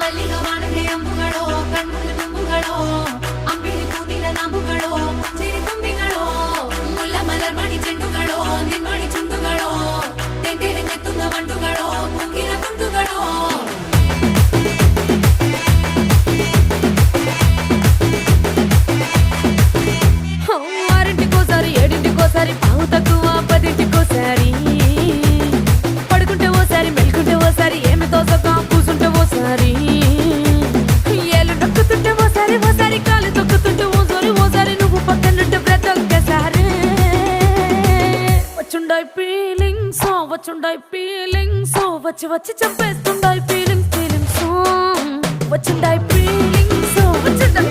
ಮಲ್ಲಿಗ ವಾಣದೆ ಅಂಬುಗಳೋ ಕಣ್ಮುಳ್ಳು ತುಂಬುಗಳೋ ಅಂಬಿಳಿ ಕೂದಿನ ನಾಂಬುಗಳೋ ಚಿರಿ ತುಂಬಿಗಳೋ ಮುಲ್ಲ ಮಲರ್ ಮಣಿ ಚೆಂಡುಗಳೋ ನಿನ್ಮಣಿ ಚುಂಡುಗಳೋ ತೆಂಟೆರೆ ನೆತ್ತುಂಗ ಮಂಡುಗಳೋ ಕುಂಗಿನ ತುಂಡುಗಳೋ ఆరింటికోసారి ఏడింటికోసారి పావు తక్కువ పదింటికోసారి పడుకుంటే ఓసారి మెలుకుంటే ఓసారి ఏమి తోసక కూసుంటే ఓసారి ఏళ్ళు నొక్కుతుంటే ఓసారి ఓసారి కాలు తొక్కుతుంటే ఓసారి నువ్వు పక్కనుంటే బ్రతొక్కసారి వచ్చుండాయి ఫీలింగ్స్ వచ్చి వచ్చి చంపేస్తుండాయి ఫీలింగ్స్ వచ్చుండాయి ఫీలింగ్స్ వచ్చుండాయి